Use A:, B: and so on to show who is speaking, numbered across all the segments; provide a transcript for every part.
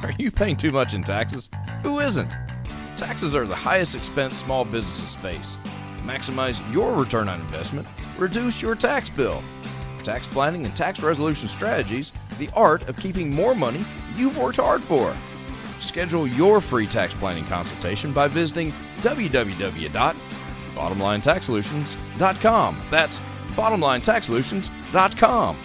A: Are you paying too much in taxes? Who isn't? Taxes are the highest expense small businesses face. Maximize your return on investment. Reduce your tax bill. Tax planning and tax resolution strategies, the art of keeping more money you've worked hard for. Schedule your free tax planning consultation by visiting www.bottomlinetaxsolutions.com. That's bottomlinetaxsolutions.com.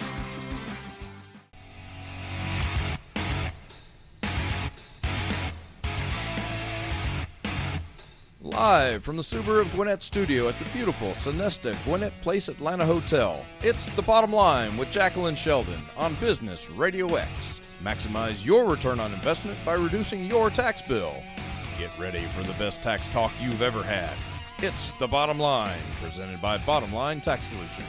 A: Live from the Subaru of Gwinnett studio at the beautiful Sonesta Gwinnett Place Atlanta Hotel, it's The Bottom Line with Jacqueline Sheldon on Business RadioX. Maximize your return on investment by reducing your tax bill. Get ready for the best tax talk you've ever had. It's The Bottom Line, presented by Bottom Line Tax Solutions.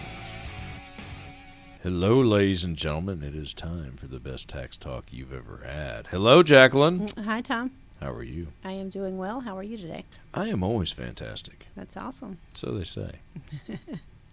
A: Hello, ladies and gentlemen. It is time for the best tax talk you've ever had. Hello, Jacqueline.
B: Hi, Tom.
A: How are you?
B: I am doing well. How are you today?
A: I am always fantastic.
B: That's awesome.
A: So they say.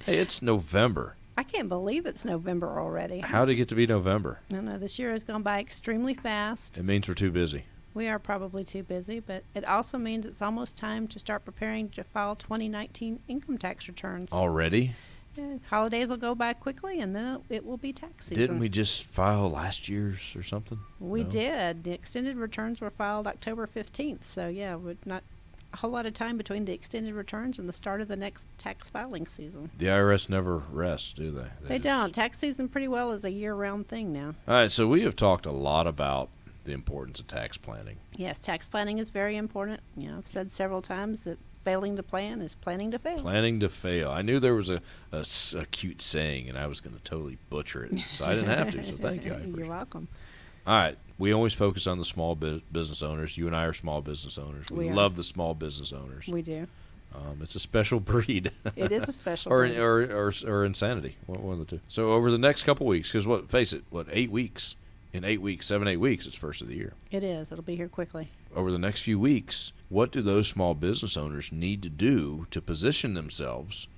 A: Hey, it's November.
B: I can't believe it's November already.
A: How did it get to be November?
B: I know this year has gone by extremely fast.
A: It means we're too busy.
B: We are probably too busy, but it also means it's almost time to start preparing to file 2019 income tax returns.
A: Already?
B: Yeah, holidays will go by quickly, and then it will be tax season.
A: Didn't we just file last year's or something?
B: We did. The extended returns were filed October 15th, so yeah, with not a whole lot of time between the extended returns and the start of the next tax filing season.
A: The IRS never rests, do they?
B: They don't. Tax season pretty well is a year-round thing now.
A: All right, so we have talked a lot about the importance of tax planning.
B: Yes, tax planning is very important. You know, I've said several times that failing to plan is planning to fail.
A: Planning to fail. I knew there was a cute saying, and I was going to totally butcher it, so I didn't have to, so thank you.
B: You're welcome.
A: All right. We always focus on the small business owners. You and I are small business owners. We love the small business owners.
B: We do.
A: It's a special breed.
B: It is a special
A: breed.
B: breed.
A: Or insanity, one of the two. So over the next couple weeks, because face it, 8 weeks? In 8 weeks, 7-8 weeks, it's first of the year.
B: It is. It'll be here quickly.
A: Over the next few weeks, what do those small business owners need to do to position themselves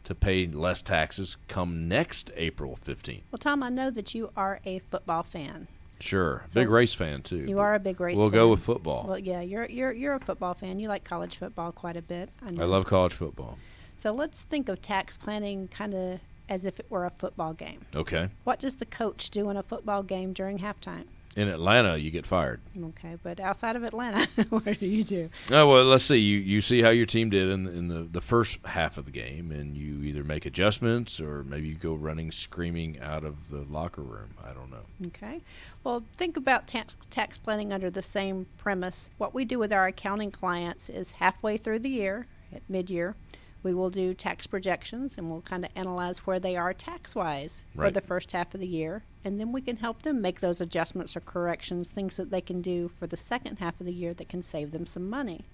A: to pay less taxes come next April 15th?
B: Well, Tom, I know that you are a football fan.
A: Sure. Big race fan, too.
B: You are a big race fan.
A: We'll go with football.
B: Well, yeah, you're a football fan. You like college football quite a bit.
A: I love college football.
B: So let's think of tax planning kind of as if it were a football game.
A: Okay.
B: What does the coach do in a football game during halftime?
A: In Atlanta, you get fired.
B: Okay, but outside of Atlanta, what do you do?
A: Oh, well, let's see. You see how your team did in the first half of the game, and you either make adjustments or maybe you go running, screaming out of the locker room. I don't know.
B: Okay. Well, think about tax planning under the same premise. What we do with our accounting clients is halfway through the year, at mid-year, we will do tax projections, and we'll kind of analyze where they are tax-wise for the first half of the year. And then we can help them make those adjustments or corrections, things that they can do for the second half of the year that can save them some money.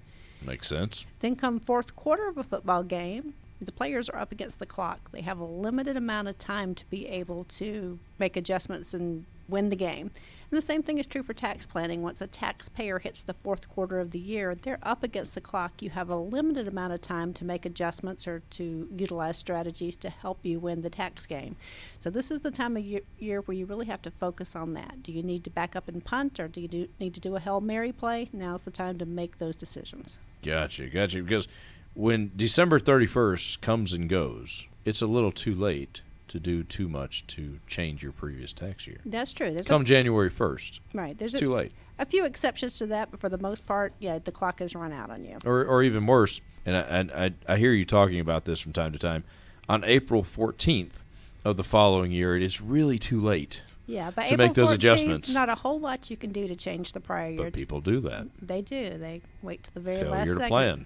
A: Makes sense.
B: Then come fourth quarter of a football game, the players are up against the clock. They have a limited amount of time to be able to make adjustments and win the game. And the same thing is true for tax planning. Once a taxpayer hits the fourth quarter of the year, they're up against the clock. You have a limited amount of time to make adjustments or to utilize strategies to help you win the tax game. So this is the time of year where you really have to focus on that. Do you need to back up and punt, or do you need to do a Hail Mary play? Now's the time to make those decisions.
A: Gotcha. Because when December 31st comes and goes, it's a little too late to do too much to change your previous tax year.
B: That's true.
A: Come January 1st.
B: Right. There's
A: too late.
B: A few exceptions to that, but for the most part, yeah, the clock has run out on you.
A: Or even worse, and I hear you talking about this from time to time, on April 14th of the following year, it is really too late.
B: Yeah, but
A: to
B: April
A: make those
B: 14th,
A: adjustments.
B: Not a whole lot you can do to change the prior year.
A: But people do that.
B: They do. They wait to the very
A: Failure
B: last
A: to
B: second.
A: plan.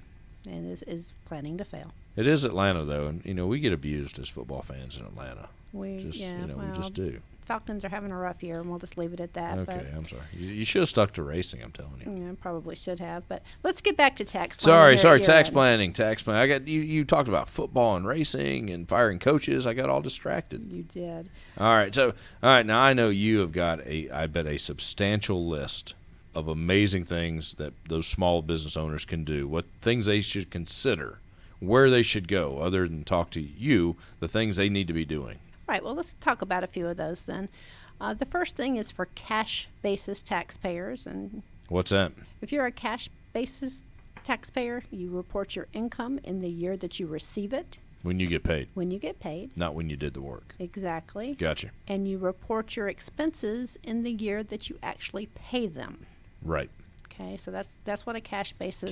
B: And is planning to fail.
A: It is Atlanta, though, and we get abused as football fans in Atlanta. We just do.
B: Falcons are having a rough year, and we'll just leave it at that.
A: Okay, I'm sorry. You should have stuck to racing, I'm telling you.
B: Yeah, probably should have. But let's get back to tax planning.
A: Sorry, tax planning. I got you talked about football and racing and firing coaches. I got all distracted.
B: You did.
A: All right, now I know you have got a substantial list of amazing things that those small business owners can do, what things they should consider, where they should go, other than talk to you, the things they need to be doing.
B: Right. Well, let's talk about a few of those then. The first thing is for cash basis taxpayers. And
A: What's that?
B: if you're a cash basis taxpayer, you report your income in the year that you receive it.
A: When you get paid.
B: When you get paid.
A: Not when you did the work.
B: Exactly.
A: Gotcha.
B: And you report your expenses in the year that you actually pay them.
A: Right.
B: Okay, so that's what a cash basis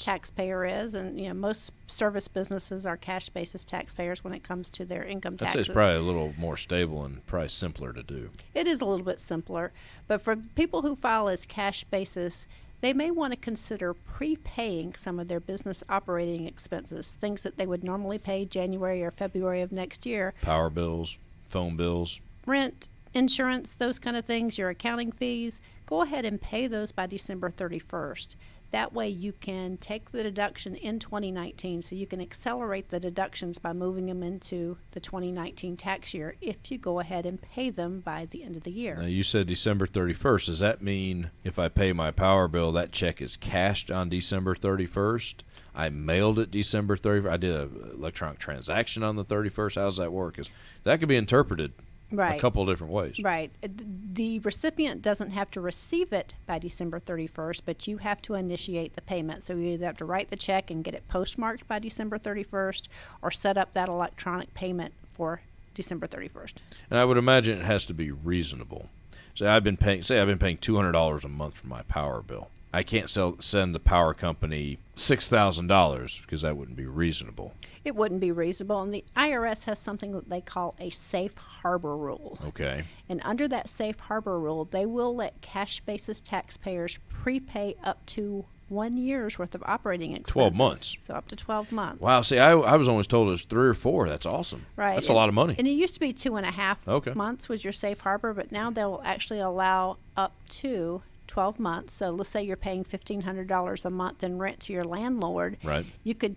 B: taxpayer is, and most service businesses are cash basis taxpayers when it comes to their income taxes.
A: I'd say it's probably a little more stable and probably simpler to do.
B: It is a little bit simpler, but for people who file as cash basis, they may want to consider prepaying some of their business operating expenses, things that they would normally pay January or February of next year.
A: Power bills, phone bills.
B: Rent, insurance, those kind of things, your accounting fees. Go ahead and pay those by December 31st. That way you can take the deduction in 2019, so you can accelerate the deductions by moving them into the 2019 tax year if you go ahead and pay them by the end of the year.
A: Now, you said December 31st. Does that mean if I pay my power bill, that check is cashed on December 31st? I mailed it December 31st. I did an electronic transaction on the 31st. How does that work? 'Cause that could be interpreted a couple of different ways.
B: Right. The recipient doesn't have to receive it by December 31st, but you have to initiate the payment. So you either have to write the check and get it postmarked by December 31st or set up that electronic payment for December 31st.
A: And I would imagine it has to be reasonable. Say I've been paying $200 a month for my power bill. I can't send the power company $6,000 because that wouldn't be reasonable.
B: It wouldn't be reasonable, and the IRS has something that they call a safe harbor rule.
A: Okay.
B: And under that safe harbor rule, they will let cash basis taxpayers prepay up to 1 year's worth of operating expenses.
A: 12 months.
B: So up to 12 months.
A: Wow. See, I was always told it was 3 or 4. That's awesome.
B: Right.
A: That's a lot of money.
B: And it used to be 2.5
A: Okay.
B: months was your safe harbor, but now they'll actually allow up to 12 months. So let's say you're paying $1,500 a month in rent to your landlord.
A: Right.
B: You could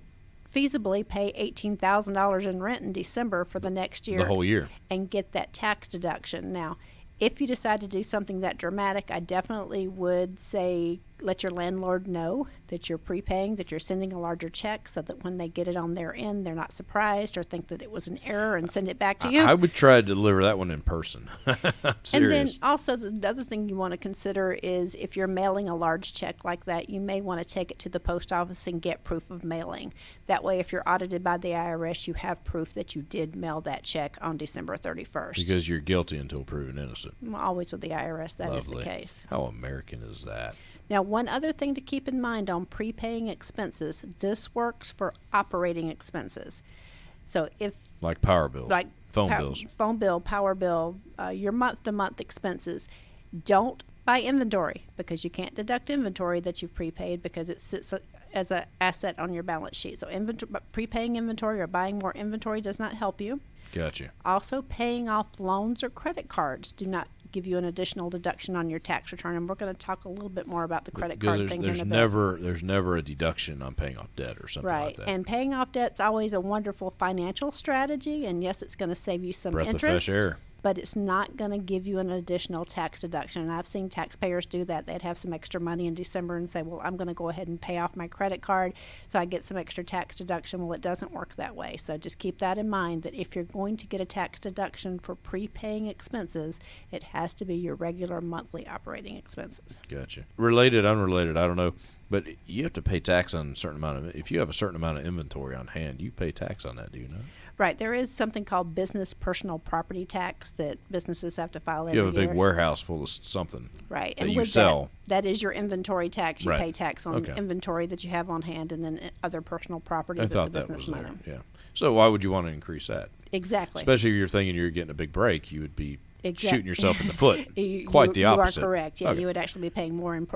B: feasibly pay $18,000 in rent in December for the next year.
A: The whole year.
B: And get that tax deduction. Now, if you decide to do something that dramatic, I definitely would say let your landlord know that you're prepaying, that you're sending a larger check so that when they get it on their end, they're not surprised or think that it was an error and send it back to you.
A: I would try to deliver that one in person. I'm serious.
B: And then also the other thing you want to consider is if you're mailing a large check like that, you may want to take it to the post office and get proof of mailing. That way, if you're audited by the IRS, you have proof that you did mail that check on December 31st.
A: Because you're guilty until proven innocent.
B: Always with the IRS, that
A: Lovely.
B: is the case.
A: How American is that?
B: Now, one other thing to keep in mind on prepaying expenses, this works for operating expenses. So if
A: Like power bills,
B: like
A: phone bills.
B: Phone bill, power bill, your month-to-month expenses, don't buy inventory because you can't deduct inventory that you've prepaid because it sits as an asset on your balance sheet. So prepaying inventory or buying more inventory does not help you.
A: Gotcha.
B: Also, paying off loans or credit cards do not give you an additional deduction on your tax return, and we're going to talk a little bit more about the credit card thing in a bit.
A: There's never a deduction on paying off debt or something like that.
B: Right, and paying off debt's always a wonderful financial strategy, and yes, it's going to save you some
A: Breath
B: interest.
A: of fresh air.
B: But it's not going to give you an additional tax deduction. And I've seen taxpayers do that. They'd have some extra money in December and say, well, I'm going to go ahead and pay off my credit card so I get some extra tax deduction. Well, it doesn't work that way. So just keep that in mind, that if you're going to get a tax deduction for prepaying expenses, it has to be your regular monthly operating expenses.
A: Gotcha. Related, unrelated, I don't know. But you have to pay tax on a certain amount of, if you have a certain amount of inventory on hand, you pay tax on that, do you know?
B: Right. There is something called business personal property tax that businesses have to file every
A: year.
B: year.
A: You have a big warehouse full of something
B: right.
A: that
B: and
A: you
B: with
A: sell.
B: That is your inventory tax. You
A: right.
B: pay tax on inventory that you have on hand and then other personal property that the business
A: was
B: owns.
A: Yeah. So why would you want to increase that?
B: Exactly.
A: Especially if you're thinking you're getting a big break, you would be shooting yourself in the foot.
B: Quite
A: the opposite.
B: You are correct. Yeah,
A: okay.
B: you would actually be paying more in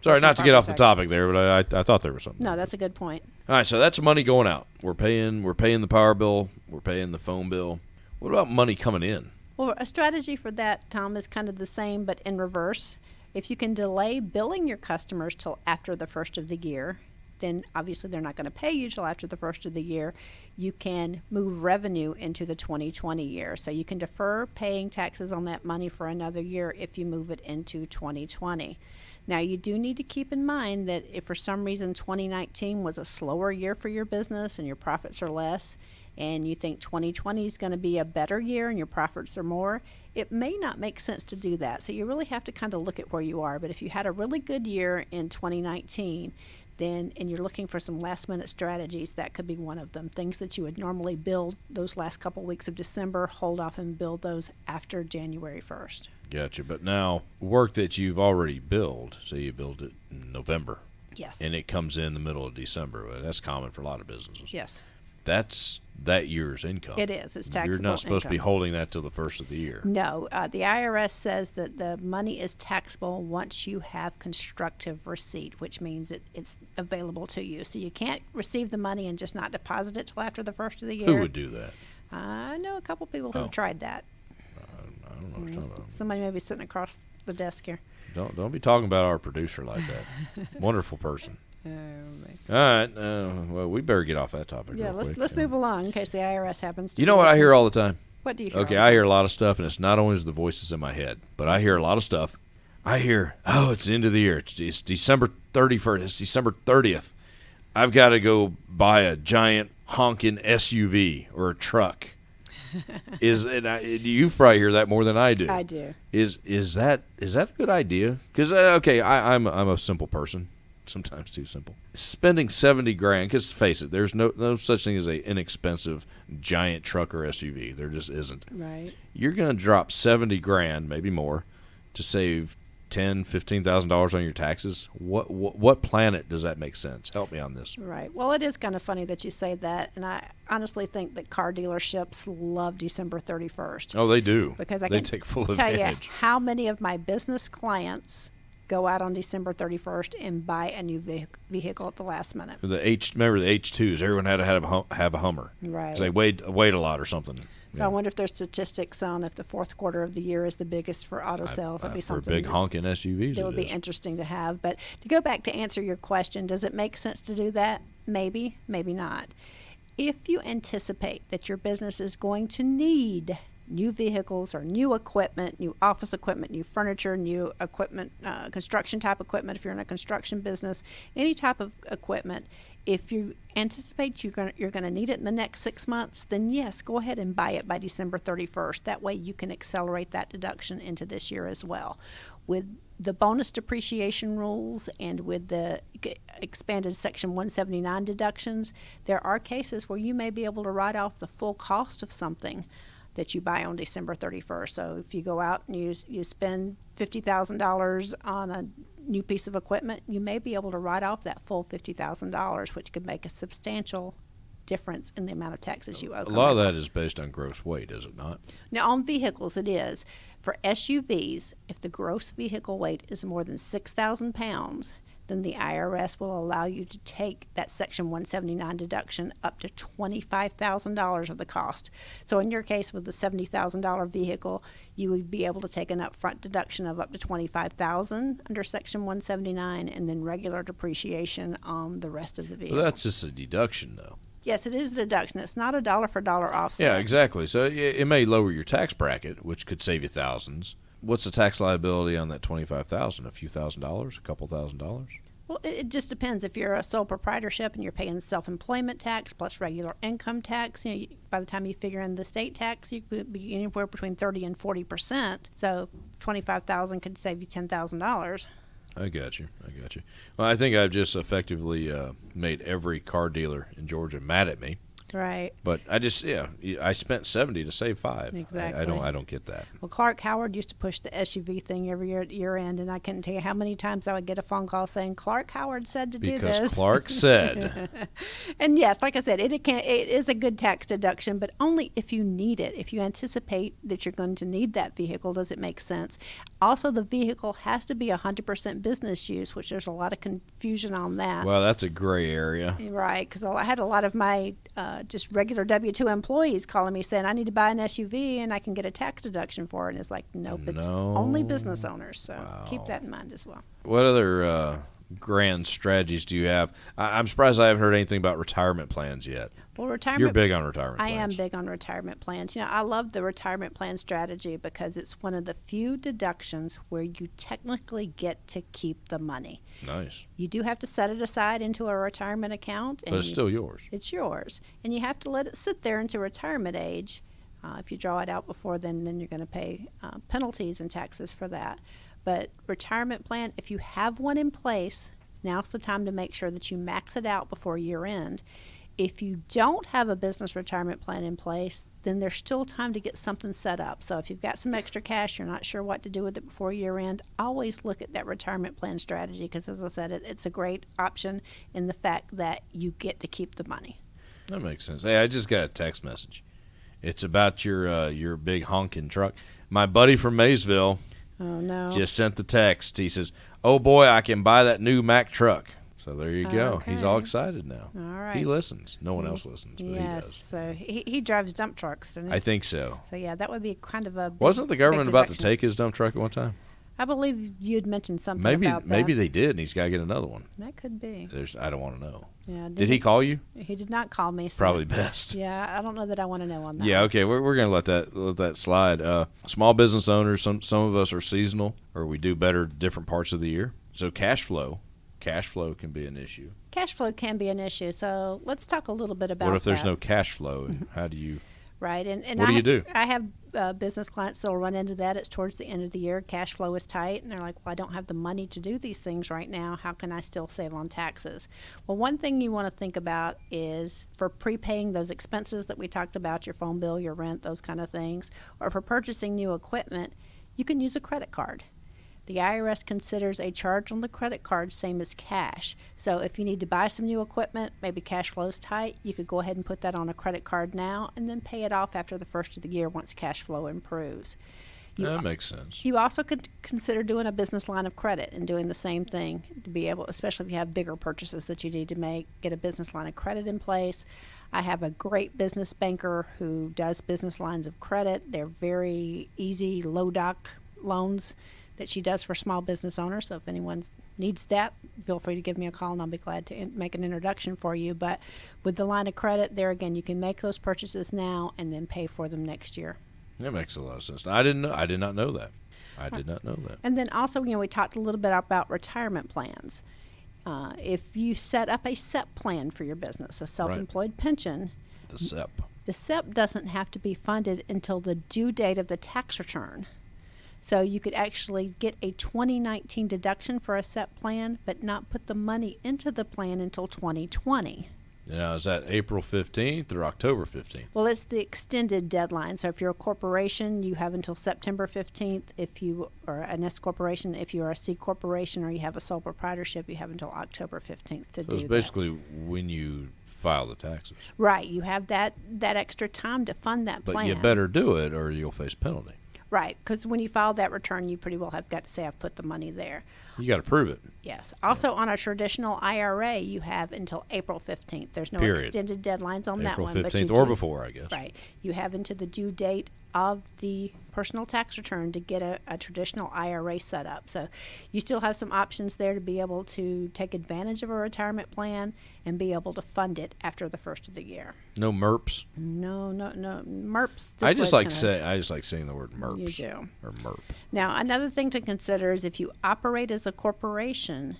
A: Sorry, not to get off
B: tax.
A: the topic there, but I thought there was something.
B: No, that's a good point.
A: All right, so that's money going out. We're paying the power bill. We're paying the phone bill. What about money coming in?
B: Well, a strategy for that, Tom, is kind of the same but in reverse. If you can delay billing your customers till after the first of the year, then obviously they're not going to pay you till after the first of the year. You can move revenue into the 2020 year. So you can defer paying taxes on that money for another year if you move it into 2020. Now, you do need to keep in mind that if for some reason 2019 was a slower year for your business and your profits are less, and you think 2020 is going to be a better year and your profits are more, it may not make sense to do that. So you really have to kind of look at where you are. But if you had a really good year in 2019, then, and you're looking for some last-minute strategies, that could be one of them. Things that you would normally build those last couple weeks of December, hold off and build those after January 1st.
A: Gotcha. But now, work that you've already billed, say you build it in November.
B: Yes.
A: And it comes in the middle of December. Well, that's common for a lot of businesses.
B: Yes.
A: That's that year's income.
B: It is. It's taxable.
A: You're not supposed
B: income.
A: to be holding that till the first of the year.
B: No. The IRS says that the money is taxable once you have constructive receipt, which means it's available to you. So you can't receive the money and just not deposit it till after the first of the year.
A: Who would do that?
B: I know a couple people who have tried that.
A: I don't know what you're talking about.
B: Somebody may be sitting across the desk here.
A: Don't be talking about our producer like that. Wonderful person. All right. Well, we better get off that topic.
B: Yeah,
A: real quick.
B: let's move along in case the IRS happens to.
A: You know what I hear all the time?
B: What do you hear?
A: Okay, I hear a lot of stuff, and it's not always the voices in my head, but I hear a lot of stuff. I hear, it's the end of the year. It's December 31st. It's December 30th. I've got to go buy a giant honking SUV or a truck. You probably hear that more than I do.
B: I do.
A: Is that a good idea? Because I'm a simple person. Sometimes too simple. Spending $70,000, because face it, there's no such thing as an inexpensive giant truck or SUV. There just isn't.
B: Right.
A: You're going to drop $70,000, maybe more, to save $10,000-$15,000 on your taxes. What planet does that make sense? Help me on this.
B: Right. Well, it is kind of funny that you say that, and I honestly think that car dealerships love December 31st.
A: Oh, they do.
B: Because I
A: they
B: can
A: take full
B: tell
A: advantage.
B: you how many of my business clients go out on December 31st and buy a new vehicle at the last minute.
A: Remember the H2s? Everyone had to have a Hummer.
B: Right.
A: Because they weighed a lot or something.
B: So I wonder if there's statistics on if the fourth quarter of the year is the biggest for auto sales. That'd be something
A: for big honking SUVs.
B: That would be interesting to have. But to go back to answer your question, does it make sense to do that? Maybe, maybe not. If you anticipate that your business is going to need new vehicles or new equipment, new office equipment, new furniture, new equipment, construction type equipment, if you're in a construction business, any type of equipment, if you anticipate you're going to need it in the next 6 months, then yes, go ahead and buy it by December 31st. That way you can accelerate that deduction into this year as well. With the bonus depreciation rules and with the expanded Section 179 deductions, there are cases where you may be able to write off the full cost of something that you buy on December 31st. So if you go out and you spend $50,000 on a new piece of equipment, you may be able to write off that full $50,000, which could make a substantial difference in the amount of taxes you owe.
A: A lot of that is based on gross weight, is it not?
B: Now, on vehicles, it is. For SUVs, if the gross vehicle weight is more than 6,000 pounds, then the IRS will allow you to take that Section 179 deduction up to $25,000 of the cost. So in your case, with the $70,000 vehicle, you would be able to take an upfront deduction of up to $25,000 under Section 179, and then regular depreciation on the rest of the vehicle.
A: Well, that's just a deduction, though.
B: Yes, it is a deduction. It's not a dollar for dollar offset.
A: Yeah, exactly. So it may lower your tax bracket, which could save you thousands. What's the tax liability on that $25,000? A few $1,000s? A couple $1,000s?
B: Well, it just depends. If you're a sole proprietorship and you're paying self-employment tax plus regular income tax, by the time you figure in the state tax, you could be anywhere between 30 and 40%. So $25,000 could save you $10,000.
A: I got you. Well, I think I've just effectively made every car dealer in Georgia mad at me.
B: Right.
A: But I spent $70 to save $5.
B: Exactly.
A: I don't get that.
B: Well, Clark Howard used to push the SUV thing every year at year end, and I couldn't tell you how many times I would get a phone call saying Clark Howard said to do this.
A: Because Clark said.
B: And yes, like I said, it is a good tax deduction, but only if you need it. If you anticipate that you're going to need that vehicle, does it make sense? Also, the vehicle has to be 100% business use, which there's a lot of confusion on that.
A: Well, that's a gray area.
B: Right, because I had a lot of my just regular W-2 employees calling me saying, I need to buy an SUV and I can get a tax deduction for it. And it's like, nope, it's only business owners. So keep that in mind as well.
A: What other grand strategies do you have? I'm surprised I haven't heard anything about retirement plans yet.
B: Well, retirement.
A: You're big on retirement plans.
B: I am big on retirement plans. You know, I love the retirement plan strategy because it's one of the few deductions where you technically get to keep the money.
A: Nice.
B: You do have to set it aside into a retirement account.
A: But it's still yours.
B: It's yours. And you have to let it sit there into retirement age. If you draw it out before then you're going to pay penalties and taxes for that. But retirement plan, if you have one in place, now's the time to make sure that you max it out before year end. If you don't have a business retirement plan in place, then there's still time to get something set up. So if you've got some extra cash, you're not sure what to do with it before year end, always look at that retirement plan strategy because, as I said, it's a great option in the fact that you get to keep the money.
A: That makes sense. Hey, I just got a text message. It's about your big honking truck. My buddy from Maysville just sent the text. He says, "Oh, boy, I can buy that new Mack truck." So there you go.
B: Okay.
A: He's all excited now.
B: All right.
A: He listens. No one else listens, but
B: yes,
A: he does.
B: So he drives dump trucks, doesn't he?
A: I think so.
B: So, yeah, that would be kind of a big,
A: Wasn't the government
B: big
A: about to
B: deduction.
A: take his dump truck at one time?
B: I believe you had mentioned something about that.
A: Maybe they did, and he's got to get another one.
B: That could be.
A: I don't want to know.
B: Yeah.
A: Did he call you?
B: He did not call me. So
A: Probably best.
B: Yeah, I don't know that I want to know on that.
A: Yeah, okay, we're going to let that slide. Small business owners, some of us are seasonal, or we do better different parts of the year. So cash flow can be an issue.
B: Cash flow can be an issue. So let's talk a little bit about that.
A: What if there's no cash flow? How do you?
B: Right, and
A: what do you do?
B: I have business clients that'll run into that. It's towards the end of the year. Cash flow is tight, and they're like, "Well, I don't have the money to do these things right now. How can I still save on taxes?" Well, one thing you want to think about is for prepaying those expenses that we talked about, your phone bill, your rent, those kind of things, or for purchasing new equipment, you can use a credit card. The IRS considers a charge on the credit card same as cash. So if you need to buy some new equipment, maybe cash flow's tight, you could go ahead and put that on a credit card now and then pay it off after the first of the year once cash flow improves.
A: That makes sense.
B: You also could consider doing a business line of credit and doing the same thing to be able, especially if you have bigger purchases that you need to make, get a business line of credit in place. I have a great business banker who does business lines of credit. They're very easy, low doc loans that she does for small business owners. So if anyone needs that, feel free to give me a call and I'll be glad to make an introduction for you. But with the line of credit, there again, you can make those purchases now and then pay for them next year.
A: That makes a lot of sense. I did not know that. I did not know that.
B: And then also, we talked a little bit about retirement plans. If you set up a SEP plan for your business, a self-employed pension,
A: the SEP.
B: The SEP doesn't have to be funded until the due date of the tax return. So you could actually get a 2019 deduction for a SEP plan, but not put the money into the plan until 2020.
A: Now, is that April 15th or October 15th?
B: Well, it's the extended deadline. So if you're a corporation, you have until September 15th. If you are an S corporation, if you are a C corporation, or you have a sole proprietorship, you have until October 15th to do that.
A: So it's basically when you file the taxes.
B: Right. You have that extra time to fund that plan.
A: But you better do it or you'll face penalty.
B: Right, because when you file that return, you pretty well have got to say, I've put the money there.
A: You got to prove it.
B: Yes. Also, on a traditional IRA, you have until April 15th. There's no extended deadlines on that one.
A: April 15th or before, I guess.
B: Right. You have until the due date of the personal tax return to get a traditional IRA set up. So you still have some options there to be able to take advantage of a retirement plan and be able to fund it after the first of the year.
A: No MERPs?
B: No MERPs.
A: I just like saying the word MERPs.
B: You do.
A: Or MERP.
B: Now, another thing to consider is if you operate as a corporation,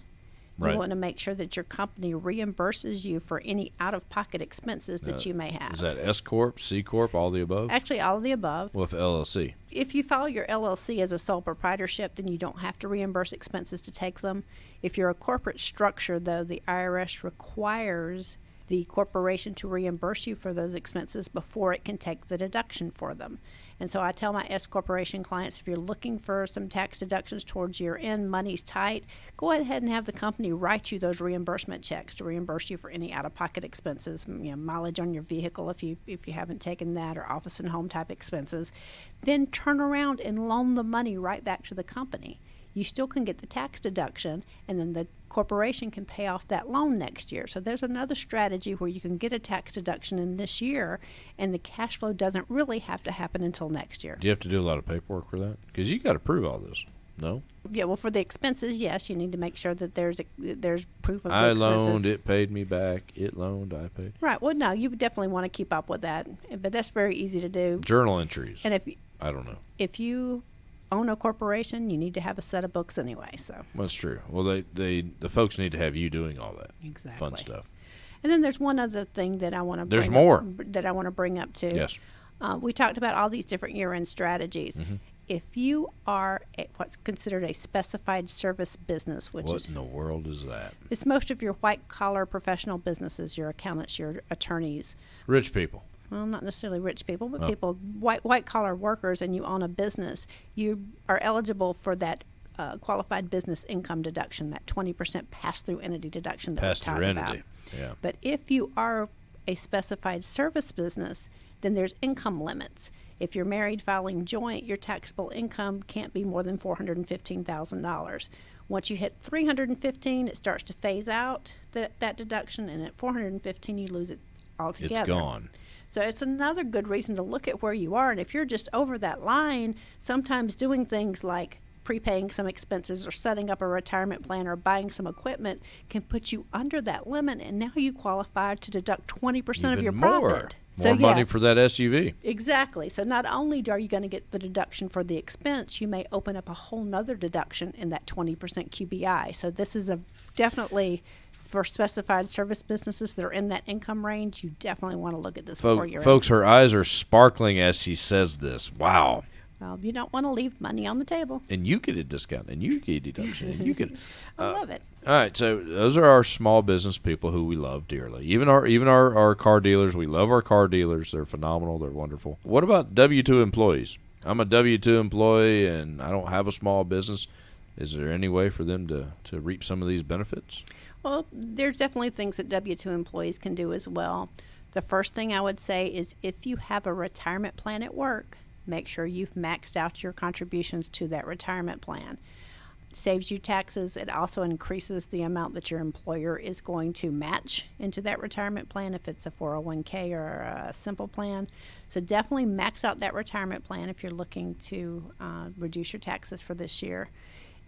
B: you want to make sure that your company reimburses you for any out-of-pocket expenses that you may have.
A: Is that S Corp, C Corp, all the above?
B: Actually, all of the above.
A: Well, if LLC.
B: If you file your LLC as a sole proprietorship, then you don't have to reimburse expenses to take them. If you're a corporate structure, though, the IRS requires the corporation to reimburse you for those expenses before it can take the deduction for them. And so I tell my S corporation clients, if you're looking for some tax deductions towards year end, money's tight, go ahead and have the company write you those reimbursement checks to reimburse you for any out-of-pocket expenses, mileage on your vehicle if you haven't taken that, or office and home type expenses. Then turn around and loan the money right back to the company. You still can get the tax deduction, and then the corporation can pay off that loan next year. So there's another strategy where you can get a tax deduction in this year, and the cash flow doesn't really have to happen until next year.
A: Do you have to do a lot of paperwork for that? Because you got to prove all this. No?
B: Yeah, well, for the expenses, yes, you need to make sure that there's proof of the
A: I
B: expenses.
A: loaned, it paid me back. It loaned, I paid.
B: Right. Well, no, you would definitely want to keep up with that, but that's very easy to do.
A: Journal entries.
B: And
A: I don't know.
B: if you own a corporation, you need to have a set of books anyway. So
A: That's true. Well, the folks need to have you doing all that
B: exactly
A: fun stuff.
B: And then there's one other thing that I want to.
A: There's more
B: that I want to bring up too.
A: Yes.
B: We talked about all these different year-end strategies.
A: Mm-hmm.
B: If you are what's considered a specified service business, which
A: What in the world is that?
B: it's most of your white-collar professional businesses, your accountants, your attorneys.
A: Rich people.
B: Well, not necessarily rich people, but
A: Oh.
B: people, white-collar workers, and you own a business, you are eligible for that qualified business income deduction, that 20% pass-through entity deduction that we
A: Pass-through
B: talked about.
A: entity. Yeah.
B: But if you are a specified service business, then there's income limits. If you're married filing joint, your taxable income can't be more than $415,000. Once you hit $315,000, it starts to phase out that deduction, and at $415,000, you lose it altogether.
A: It's gone.
B: So it's another good reason to look at where you are. And if you're just over that line, sometimes doing things like prepaying some expenses or setting up a retirement plan or buying some equipment can put you under that limit, and now you qualify to deduct 20% of your profit.
A: More money for that SUV.
B: Exactly. So not only are you going to get the deduction for the expense, you may open up a whole nother deduction in that 20% QBI. So this is definitely for specified service businesses that are in that income range. You definitely want to look at this before you're
A: Folks, her eyes are sparkling as she says this. Wow.
B: Well, you don't want to leave money on the table.
A: And you get a discount, and you get a deduction, and you get.
B: I love it.
A: All right, so those are our small business people who we love dearly. Even our car dealers, we love our car dealers. They're phenomenal. They're wonderful. What about W-2 employees? I'm a W-2 employee, and I don't have a small business. Is there any way for them to reap some of these benefits?
B: Well, there's definitely things that W-2 employees can do as well. The first thing I would say is if you have a retirement plan at work, make sure you've maxed out your contributions to that retirement plan. It saves you taxes. It also increases the amount that your employer is going to match into that retirement plan if it's a 401k or a simple plan. So definitely max out that retirement plan if you're looking to reduce your taxes for this year.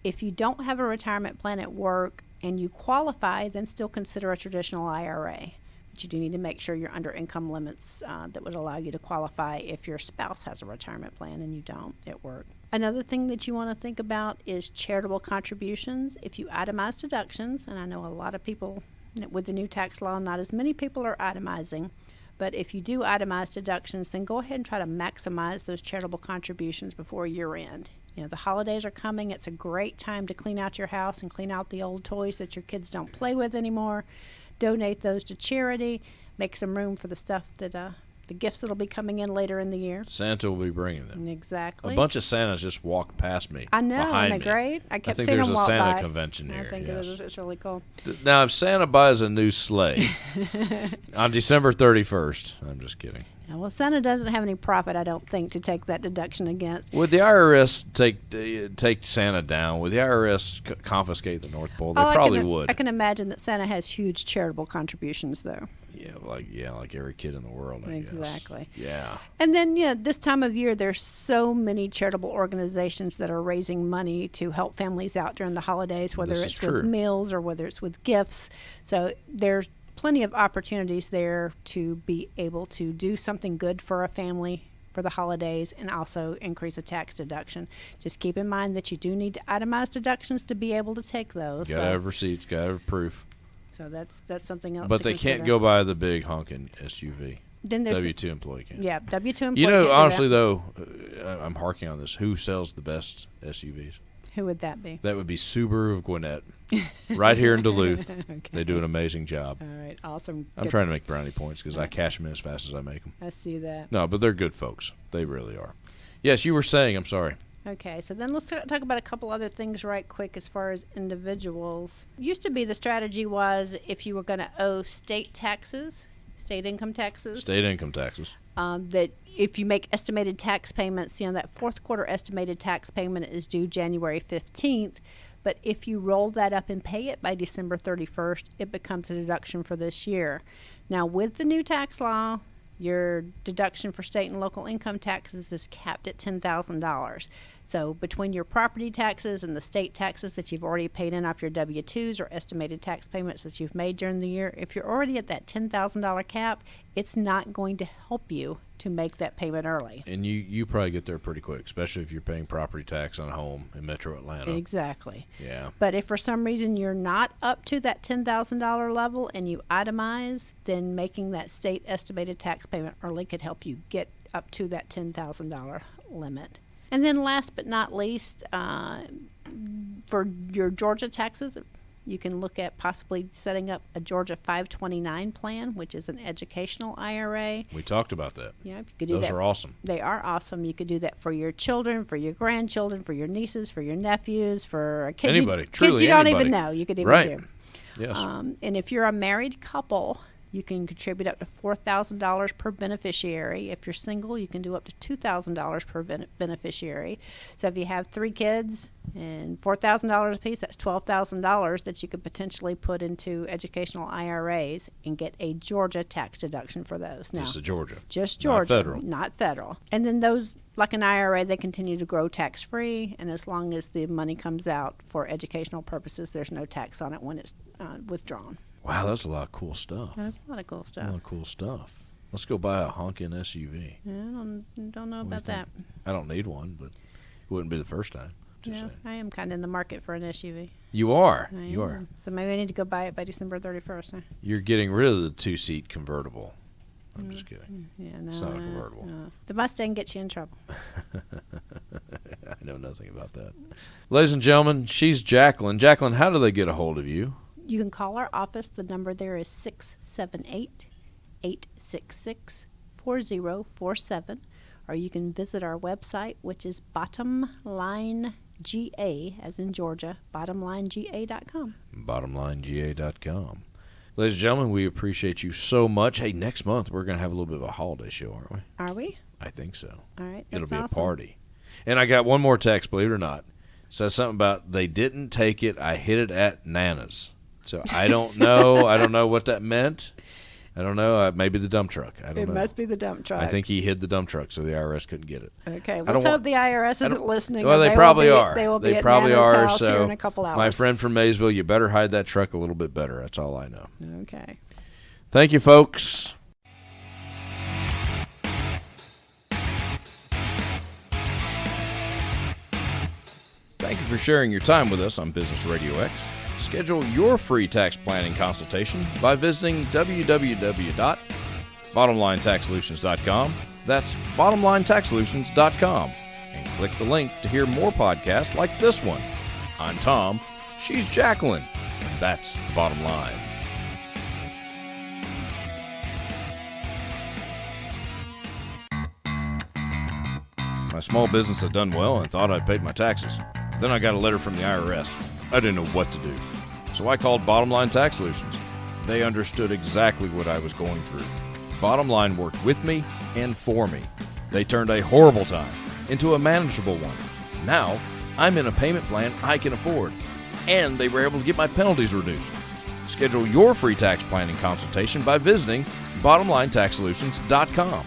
B: If you don't have a retirement plan at work and you qualify, then still consider a traditional IRA. But you do need to make sure you're under income limits that would allow you to qualify if your spouse has a retirement plan and you don't at work. Another thing that you want to think about is charitable contributions. If you itemize deductions, and I know a lot of people with the new tax law, not as many people are itemizing, but if you do itemize deductions, then go ahead and try to maximize those charitable contributions before year end. You know, the holidays are coming. It's a great time to clean out your house and clean out the old toys that your kids don't play with anymore. Donate those to charity. Make some room for the stuff that the gifts that'll be coming in later in the year.
A: Santa will be bringing them.
B: Exactly.
A: A bunch of Santas just walked past me.
B: I know,
A: behind
B: isn't it
A: me.
B: great? I kept
A: think
B: seeing
A: there's
B: them
A: a
B: walk
A: Santa
B: by.
A: convention here.
B: I think
A: yes.
B: it is. It's really cool.
A: Now, if Santa buys a new sleigh on December 31st, I'm just kidding.
B: Yeah, well, Santa doesn't have any profit, I don't think, to take that deduction against.
A: Would the IRS take Santa down? Would the IRS confiscate the North Pole? They probably would.
B: I can imagine that Santa has huge charitable contributions, though.
A: Yeah, like every kid in the world, I guess.
B: Exactly.
A: Yeah.
B: And then, this time of year, there's so many charitable organizations that are raising money to help families out during the holidays, whether it's with meals or whether it's with gifts. So there's plenty of opportunities there to be able to do something good for a family for the holidays and also increase a tax deduction. Just keep in mind that you do need to itemize deductions to be able to take those.
A: Got to have receipts, got to have proof.
B: So that's something else.
A: But they can't go by the big honking SUV.
B: Then there's
A: W-2 employee can.
B: Yeah, W-2 employee.
A: You know, honestly though, I'm harking on this. Who sells the best SUVs?
B: Who would that be?
A: That would be Subaru of Gwinnett, right here in Duluth.
B: Okay.
A: They do an amazing job.
B: All right, awesome.
A: I'm trying to make brownie points because I cash them in as fast as I make them.
B: I see that.
A: No, but they're good folks. They really are. Yes, you were saying. I'm sorry.
B: Okay, so then let's talk about a couple other things right quick as far as individuals. Used to be the strategy was if you were going to owe state income taxes. That if you make estimated tax payments, that fourth quarter estimated tax payment is due January 15th. But if you roll that up and pay it by December 31st, it becomes a deduction for this year. Now, with the new tax law, your deduction for state and local income taxes is capped at $10,000. So between your property taxes and the state taxes that you've already paid in off your W-2s or estimated tax payments that you've made during the year, if you're already at that $10,000 cap, it's not going to help you to make that payment early.
A: And you probably get there pretty quick, especially if you're paying property tax on a home in Metro Atlanta.
B: Exactly.
A: Yeah.
B: But if for some reason you're not up to that $10,000 level and you itemize, then making that state estimated tax payment early could help you get up to that $10,000 limit. And then last but not least, for your Georgia taxes, you can look at possibly setting up a Georgia 529 plan, which is an educational IRA.
A: We talked about that.
B: Yeah, you could do
A: Those
B: that.
A: are awesome.
B: They are awesome. You could do that for your children, for your grandchildren, for your nieces, for your nephews, for kids
A: Anybody,
B: kids
A: truly
B: you don't
A: anybody.
B: even know. You could even
A: Right.
B: do.
A: Yes.
B: And if you're a married couple, you can contribute up to $4,000 per beneficiary. If you're single, you can do up to $2,000 per beneficiary. So if you have 3 kids and $4,000 apiece, that's $12,000 that you could potentially put into educational IRAs and get a Georgia tax deduction for those. Now,
A: Just the Georgia.
B: Just Georgia.
A: Not federal.
B: Not federal. And then those, like an IRA, they continue to grow tax-free, and as long as the money comes out for educational purposes, there's no tax on it when it's withdrawn.
A: Wow, that's a lot of cool stuff.
B: That's a lot of cool
A: A
B: stuff.
A: lot of cool stuff. Let's go buy a honking SUV.
B: Yeah, I don't know about that.
A: I don't need one, but it wouldn't be the first time. Just
B: Yeah,
A: saying.
B: I am kind of in the market for an SUV.
A: You are.
B: I
A: You are.
B: am. So maybe I need to go buy it by December 31st. Huh?
A: You're getting rid of the 2-seat convertible. I'm just
B: Mm-hmm.
A: kidding.
B: Yeah, no.
A: It's not a convertible.
B: No. The Mustang gets you in trouble.
A: I know nothing about that. Ladies and gentlemen, she's Jacqueline. Jacqueline, how do they get a hold of you?
B: You can call our office. The number there is 678-866-4047. Or you can visit our website, which is bottomlinega, as in Georgia, bottomlinega.com.
A: Bottomlinega.com. Ladies and gentlemen, we appreciate you so much. Hey, next month we're going to have a little bit of a holiday show, aren't we?
B: Are we?
A: I think so.
B: All right.
A: It'll
B: That's
A: be
B: awesome.
A: a party. And I got one more text, believe it or not. It says something about they didn't take it. I hid it at Nana's. So I don't know. I don't know what that meant. I don't know. Maybe the dump truck. I don't know.
B: It must be the dump truck.
A: I think he hid the dump truck so the IRS couldn't get it.
B: Okay,
A: don't
B: let's
A: wa-
B: hope the IRS isn't listening.
A: Well,
B: or
A: they probably
B: will be,
A: are.
B: They will be at
A: probably
B: Nana's
A: are.
B: house
A: So
B: here in a couple hours.
A: my friend from Maysville, you better hide that truck a little bit better. That's all I know.
B: Okay.
A: Thank you, folks. Thank you for sharing your time with us on Business RadioX. Schedule your free tax planning consultation by visiting www.bottomlinetaxsolutions.com. That's bottomlinetaxsolutions.com. And click the link to hear more podcasts like this one. I'm Tom. She's Jacqueline. And that's the bottom line. My small business had done well and thought I'd paid my taxes. Then I got a letter from the IRS. I didn't know what to do. So I called Bottom Line Tax Solutions. They understood exactly what I was going through. Bottom Line worked with me and for me. They turned a horrible time into a manageable one. Now, I'm in a payment plan I can afford. And they were able to get my penalties reduced. Schedule your free tax planning consultation by visiting bottomlinetaxsolutions.com.